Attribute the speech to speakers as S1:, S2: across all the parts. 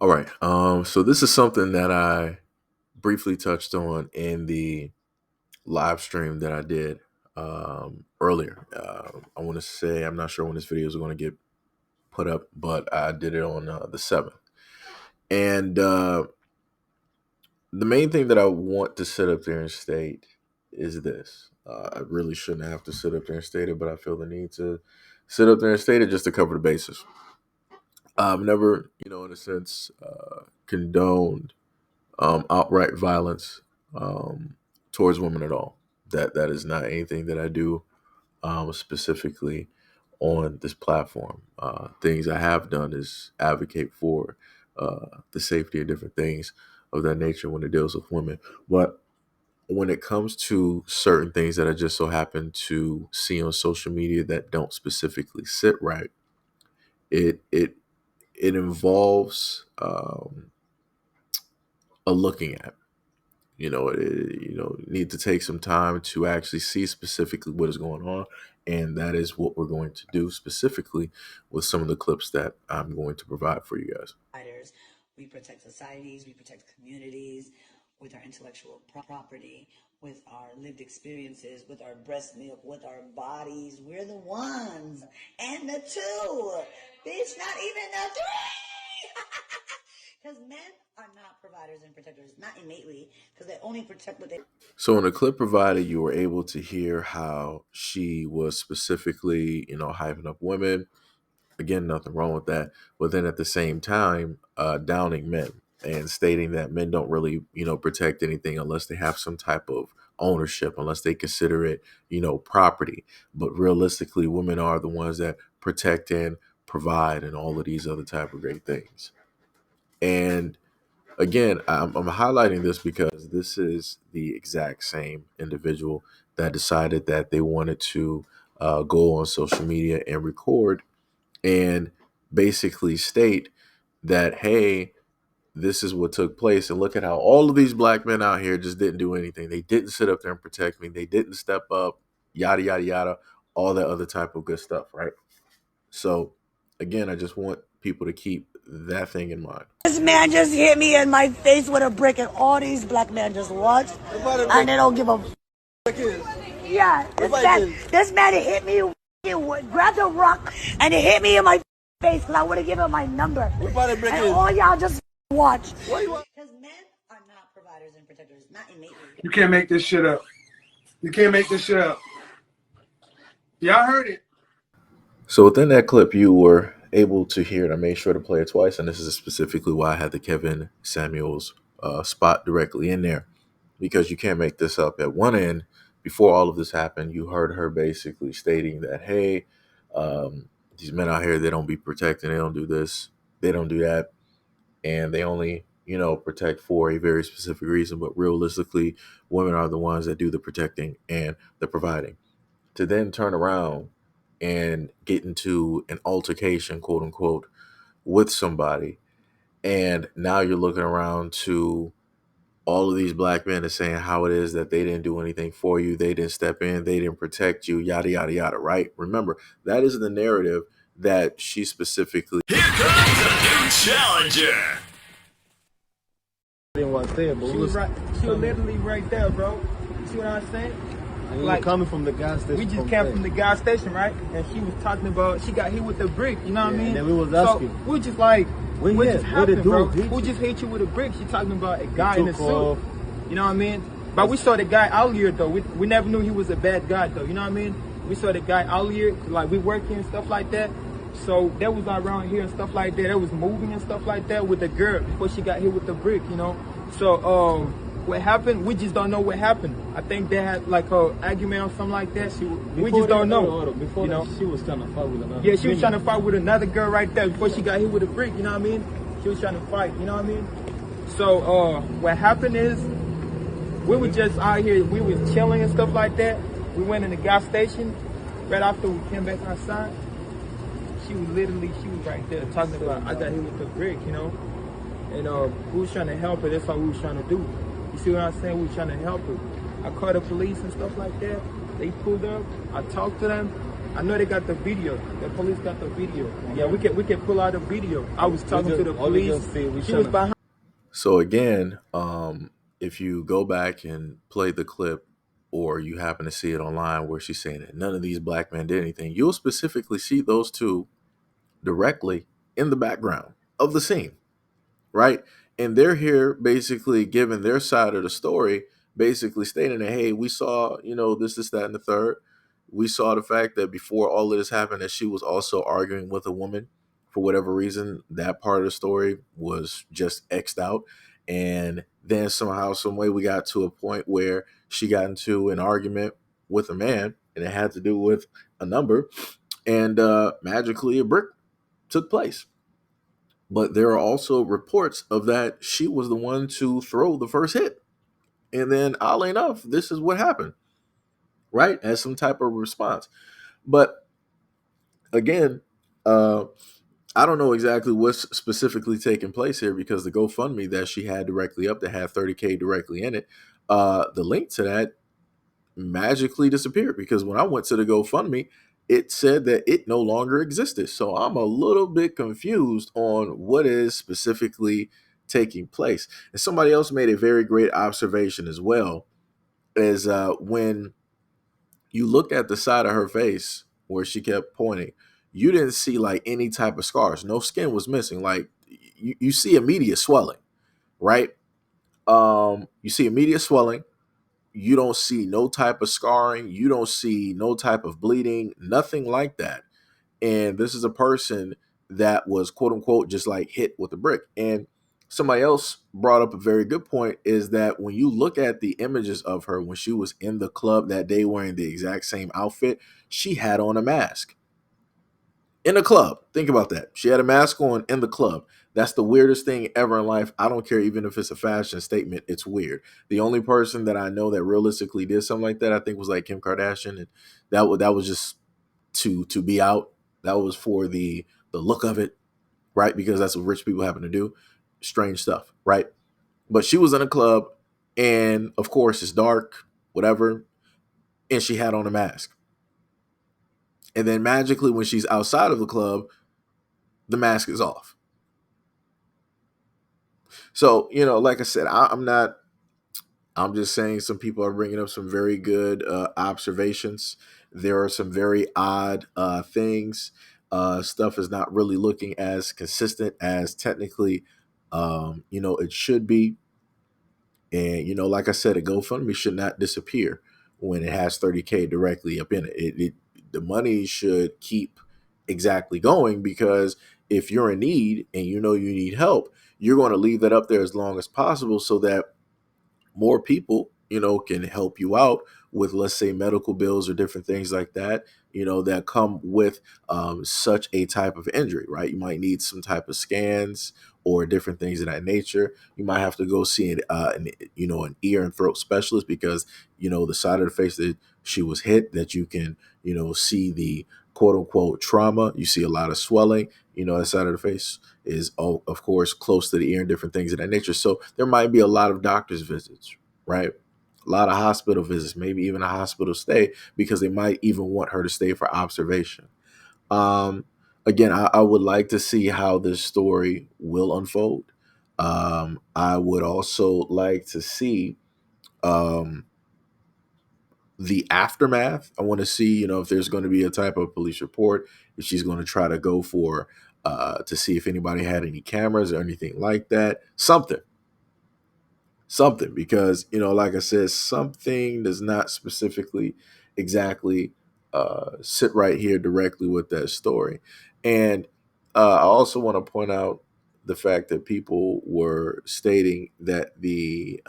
S1: All right. So this is something that I briefly touched on in the live stream that I did earlier. I want to say I'm not sure when this video is going to get put up, but I did it on the 7th. And the main thing that I want to sit up there and state is this. I really shouldn't have to sit up there and state it, but I feel the need to sit up there and state it just to cover the bases. I've never, in a sense, condoned outright violence towards women at all. That is not anything that I do specifically on this platform. Things I have done is advocate for the safety and different things of that nature when it deals with women. But when it comes to certain things that I just so happen to see on social media that don't specifically sit right, it involves a looking at. Need to take some time to actually see specifically what is going on, and that is what we're going to do specifically with some of the clips that I'm going to provide for you guys.
S2: We protect societies, we protect communities with our intellectual property, with our lived experiences, with our breast milk, with our bodies. We're the ones and the two. Bitch, not even the three. Because men are not providers and protectors, not innately, because they only protect what they.
S1: So in the clip provided, you were able to hear how she was specifically, hyping up women. Again, nothing wrong with that. But then at the same time, downing men and stating that men don't really, protect anything unless they have some type of ownership, unless they consider it, property. But realistically, women are the ones that protect and provide and all of these other type of great things. And again, I'm highlighting this because this is the exact same individual that decided that they wanted to go on social media and record and basically state that, hey, this is what took place. And look at how all of these black men out here just didn't do anything. They didn't sit up there and protect me. They didn't step up, yada, yada, yada, all that other type of good stuff, right? So, again, I just want people to keep that thing in mind.
S2: This man just hit me in my face with a brick, and all these black men just watch, and they don't give a. Yeah, this man hit me, grabbed a rock, and it hit me in my face because I would have given him my number. And all y'all just watch. Because men are not providers and protectors, not innately.
S3: You can't make this shit up. You can't make this shit up. Y'all heard it.
S1: So within that clip, you were able to hear it. I made sure to play it twice, and this is specifically why I had the Kevin Samuels spot directly in there, because you can't make this up. At one end, before all of this happened, you heard her basically stating that, hey, these men out here, they don't be protecting, they don't do this, they don't do that, and they only, protect for a very specific reason. But realistically, women are the ones that do the protecting and the providing. To then turn around and get into an altercation, quote unquote, with somebody, and now you're looking around to all of these black men are saying how it is that they didn't do anything for you, they didn't step in, they didn't protect you, yada yada yada, right? Remember, that is the narrative that she specifically.
S4: Here comes a new challenger.
S5: I didn't want to say it, but
S6: She was literally right there, bro. You see what I'm saying?
S5: we were coming from the gas station.
S6: We just came from the gas station, right? And she was talking about she got hit with the brick. You know what I mean?
S5: And then we was asking.
S6: So we just like, what just happened, bro? Who
S5: Bitch?
S6: just hit you with a brick? She talking about a guy
S5: He
S6: in a
S5: took
S6: suit.
S5: off.
S6: You know what I mean? But we saw the guy out here though. We never knew he was a bad guy though. You know what I mean? We saw the guy out here, like we working and stuff like that. So that was around here and stuff like that. That was moving and stuff like that with the girl before she got hit with the brick. You know? So what happened? We just don't know what happened. I think they had like a argument or something like that. We just don't know.
S5: Before
S6: you know?
S5: that, she was trying to fight with another.
S6: Yeah, she was trying to fight with another girl right there before she got hit with a brick. You know what I mean? She was trying to fight. You know what I mean? So what happened is we were just out here. We was chilling and stuff like that. We went in the gas station. Right after we came back outside, she was right there talking about I got hit with the brick. You know, and we was trying to help her. That's what we was trying to do. You see what I'm saying? We were trying to help her. I called the police and stuff like that. They pulled up. I talked to them. I know they got the video. The police got the video. Yeah, we can pull out the video. I was talking to the police. She was behind.
S1: So again, if you go back and play the clip, or you happen to see it online where she's saying that none of these black men did anything, you'll specifically see those two directly in the background of the scene, right? And they're here basically giving their side of the story, basically stating that, hey, we saw, this, that, and the third. We saw the fact that before all of this happened, that she was also arguing with a woman. For whatever reason, that part of the story was just X'd out. And then somehow, some way, we got to a point where she got into an argument with a man, and it had to do with a number. And magically, a brick took place. But there are also reports of that she was the one to throw the first hit. And then, oddly enough, this is what happened, right? As some type of response. But again, I don't know exactly what's specifically taking place here, because the GoFundMe that she had directly up that had 30K directly in it, the link to that magically disappeared, because when I went to the GoFundMe, it said that it no longer existed. So I'm a little bit confused on what is specifically taking place. And somebody else made a very great observation as well, is when you look at the side of her face where she kept pointing, you didn't see like any type of scars. No skin was missing. Like you see immediate swelling, right? You see immediate swelling. You don't see no type of scarring. You don't see no type of bleeding, nothing like that. And this is a person that was, quote unquote, just like hit with a brick. And somebody else brought up a very good point, is that when you look at the images of her when she was in the club that day wearing the exact same outfit, she had on a mask in the club. Think about that. She had a mask on in the club. That's the weirdest thing ever in life. I don't care, even if it's a fashion statement, it's weird. The only person that I know that realistically did something like that, I think, was like Kim Kardashian, and that was just to be out. That was for the look of it, right? Because that's what rich people happen to do. Strange stuff, right? But she was in a club, and of course it's dark, whatever, and she had on a mask. And then magically, when she's outside of the club, the mask is off. So, like I said, I'm just saying some people are bringing up some very good observations. There are some very odd things. Stuff is not really looking as consistent as technically, it should be. And, like I said, a GoFundMe should not disappear when it has 30K directly up in it. The money should keep exactly going, because if you're in need and you need help, you're going to leave that up there as long as possible, so that more people, can help you out with, let's say, medical bills or different things like that, that come with such a type of injury, right? You might need some type of scans or different things of that nature. You might have to go see an ear and throat specialist, because, the side of the face that she was hit, that you can, see the quote unquote trauma. You see a lot of swelling, that side of the face is, of course, close to the ear and different things of that nature. So there might be a lot of doctor's visits, right? A lot of hospital visits, maybe even a hospital stay, because they might even want her to stay for observation. Um, Again, I would like to see how this story will unfold. I would also like to see um, the aftermath. I want to see, if there's going to be a type of police report, if she's going to try to go for to see if anybody had any cameras or anything like that. Something, because, like I said, something does not specifically exactly sit right here directly with that story. And I also want to point out the fact that people were stating that the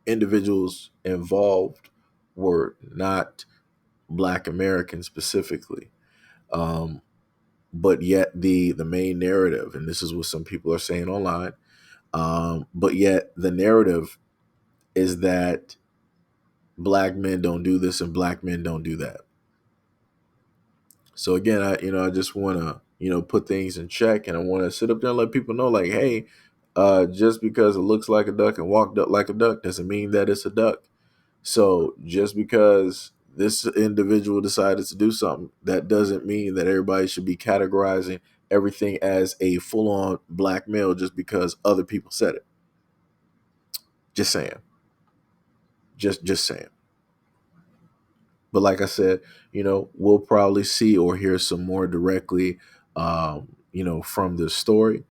S1: individuals involved were not Black Americans specifically. Um, but yet the main narrative, and this is what some people are saying online, but yet the narrative is that Black men don't do this and Black men don't do that. So again, I just want to, put things in check, and I want to sit up there and let people know, like, hey, just because it looks like a duck and walked up like a duck doesn't mean that it's a duck. So just because this individual decided to do something. That doesn't mean that everybody should be categorizing everything as a full-on black male just because other people said it. Just saying. Just saying. But like I said, we'll probably see or hear some more directly, from this story.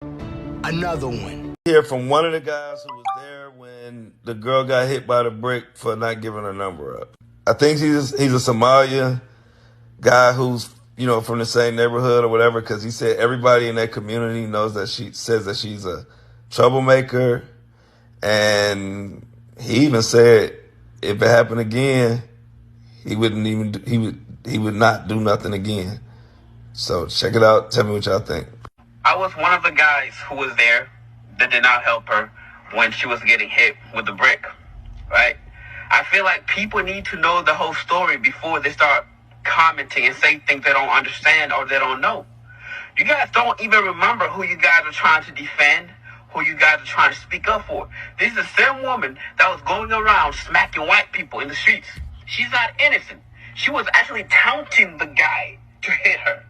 S7: Another one. Hear from one of the guys who was there when the girl got hit by the brick for not giving her number up. I think he's a Somalia guy who's from the same neighborhood or whatever, because he said everybody in that community knows that she's a troublemaker, and he even said if it happened again, he would not do nothing again. So check it out. Tell me what y'all think.
S8: I was one of the guys who was there that did not help her when she was getting hit with the brick, right? I feel like people need to know the whole story before they start commenting and say things they don't understand or they don't know. You guys don't even remember who you guys are trying to defend, who you guys are trying to speak up for. This is the same woman that was going around smacking white people in the streets. She's not innocent. She was actually taunting the guy to hit her.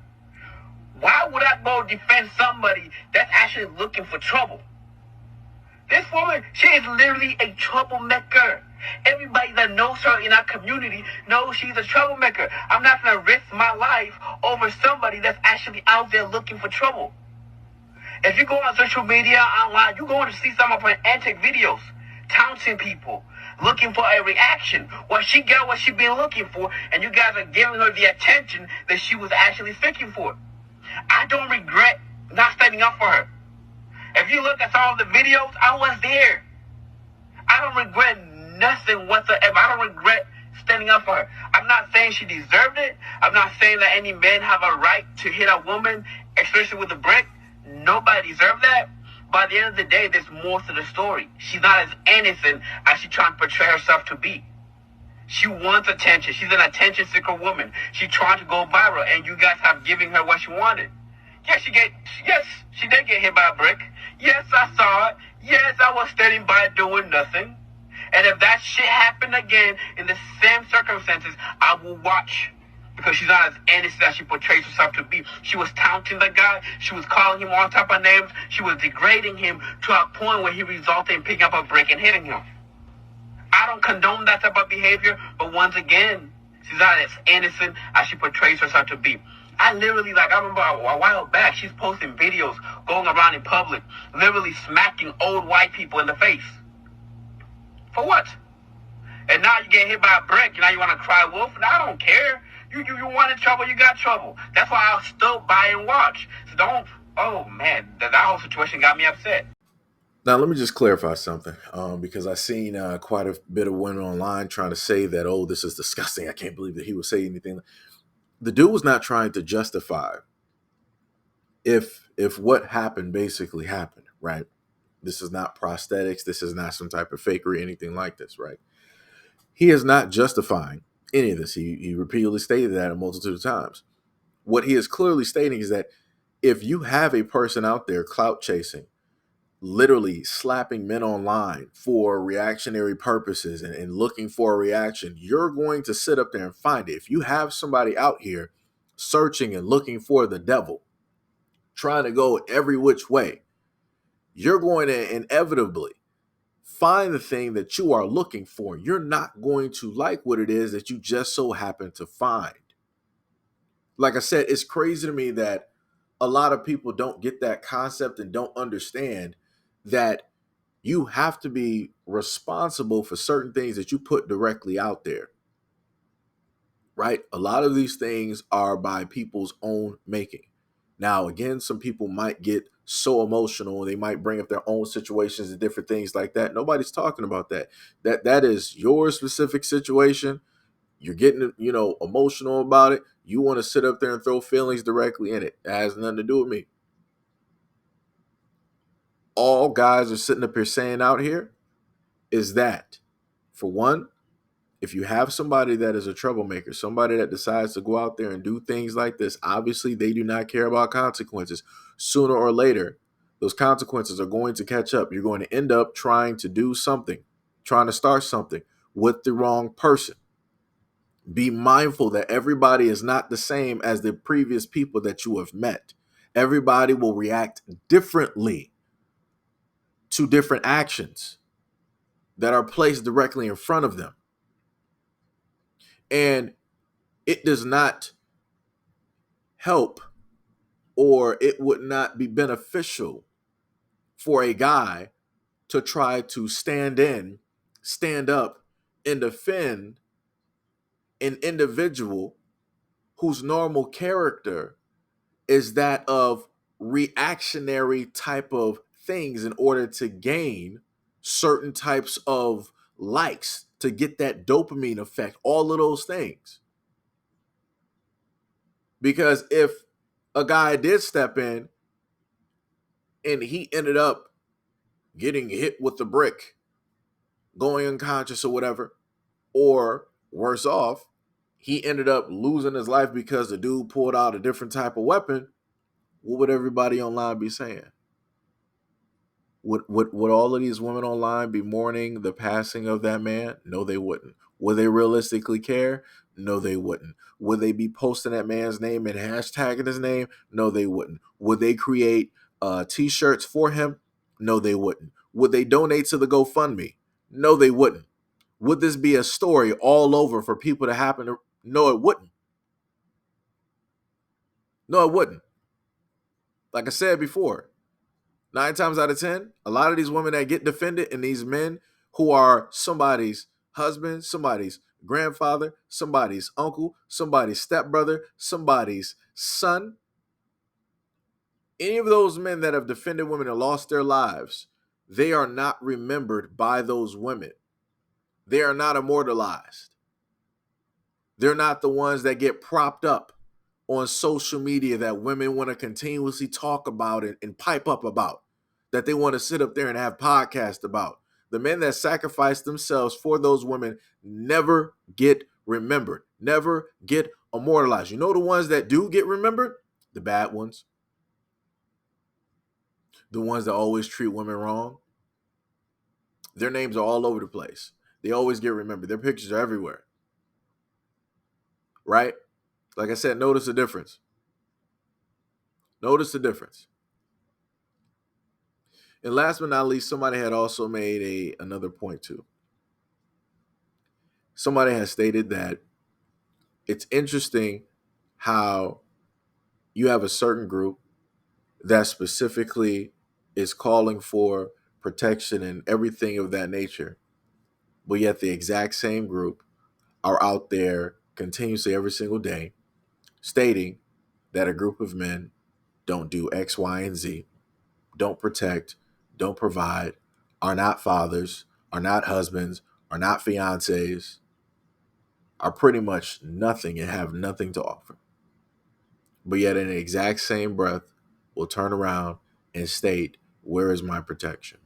S8: Why would I go defend somebody that's actually looking for trouble? This woman, she is literally a troublemaker. Everybody that knows her in our community knows she's a troublemaker. I'm not going to risk my life over somebody that's actually out there looking for trouble. If you go on social media, online, you're going to see some of her antic videos, taunting people, looking for a reaction. Well, she got what she been looking for, and you guys are giving her the attention that she was actually seeking for. I don't regret not standing up for her. If you look at some of the videos, I was there. I don't regret nothing whatsoever. I don't regret standing up for her. I'm not saying she deserved it. I'm not saying that any men have a right to hit a woman, especially with a brick. Nobody deserves that. But at the end of the day, there's more to the story. She's not as innocent as she's trying to portray herself to be. She wants attention. She's an attention-seeker woman. She's trying to go viral, and you guys have given her what she wanted. Yes, she did get hit by a brick. Yes, I saw it. Yes, I was standing by doing nothing. And if that shit happened again in the same circumstances, I will watch. Because she's not as innocent as she portrays herself to be. She was taunting the guy. She was calling him all type of names. She was degrading him to a point where he resulted in picking up a brick and hitting him. I don't condone that type of behavior, but once again, she's not as innocent as she portrays herself to be. I remember a while back, she's posting videos going around in public, literally smacking old white people in the face. For what? And now you get hit by a brick, and now you want to cry wolf? And I don't care. You wanted trouble, you got trouble. That's why I'll still buy and watch. So that whole situation got me upset.
S1: Now, let me just clarify something, because I've seen quite a bit of women online trying to say that, oh, this is disgusting. I can't believe that he would say anything. The dude was not trying to justify if what happened basically happened, right? This is not prosthetics. This is not some type of fakery, anything like this, right? He is not justifying any of this. He repeatedly stated that a multitude of times. What he is clearly stating is that if you have a person out there clout chasing, literally slapping men online for reactionary purposes and looking for a reaction, you're going to sit up there and find it. If you have somebody out here searching and looking for the devil, trying to go every which way, you're going to inevitably find the thing that you are looking for. You're not going to like what it is that you just so happen to find. Like I said, it's crazy to me that a lot of people don't get that concept and don't understand that you have to be responsible for certain things that you put directly out there, right? A lot of these things are by people's own making. Now, again, some people might get so emotional, they might bring up their own situations and different things like that. Nobody's talking about that. That is your specific situation. You're getting, emotional about it. You want to sit up there and throw feelings directly in it. It has nothing to do with me. All guys are sitting up here saying out here is that, for one, if you have somebody that is a troublemaker, somebody that decides to go out there and do things like this, obviously they do not care about consequences. Sooner or later, those consequences are going to catch up. You're going to end up trying to do something, trying to start something with the wrong person. Be mindful that everybody is not the same as the previous people that you have met. Everybody will react differently to different actions that are placed directly in front of them. And it does not help, or it would not be beneficial for a guy to try to stand up, and defend an individual whose normal character is that of reactionary type of things in order to gain certain types of likes, to get that dopamine effect, all of those things. Because if a guy did step in and he ended up getting hit with the brick, going unconscious or whatever, or worse off, he ended up losing his life because the dude pulled out a different type of weapon, what would everybody online be saying? Would all of these women online be mourning the passing of that man? No, they wouldn't. Would they realistically care? No, they wouldn't. Would they be posting that man's name and hashtagging his name? No, they wouldn't. Would they create t-shirts for him? No, they wouldn't. Would they donate to the GoFundMe? No, they wouldn't. Would this be a story all over for people to happen to? No, it wouldn't. No, it wouldn't. Like I said before, 9 times out of 10, a lot of these women that get defended and these men who are somebody's husband, somebody's grandfather, somebody's uncle, somebody's stepbrother, somebody's son, any of those men that have defended women and lost their lives, they are not remembered by those women. They are not immortalized. They're not the ones that get propped up on social media that women want to continuously talk about and pipe up about, that they want to sit up there and have podcasts about. The men that sacrifice themselves for those women never get remembered, never get immortalized. You know the ones that do get remembered? The bad ones. The ones that always treat women wrong. Their names are all over the place. They always get remembered. Their pictures are everywhere. Right? Like I said, notice the difference. Notice the difference. And last but not least, somebody had also made another point too. Somebody has stated that it's interesting how you have a certain group that specifically is calling for protection and everything of that nature, but yet the exact same group are out there continuously every single day stating that a group of men don't do X, Y, and Z, don't protect, don't provide, are not fathers, are not husbands, are not fiancés, are pretty much nothing and have nothing to offer. But yet in the exact same breath will turn around and state, where is my protection?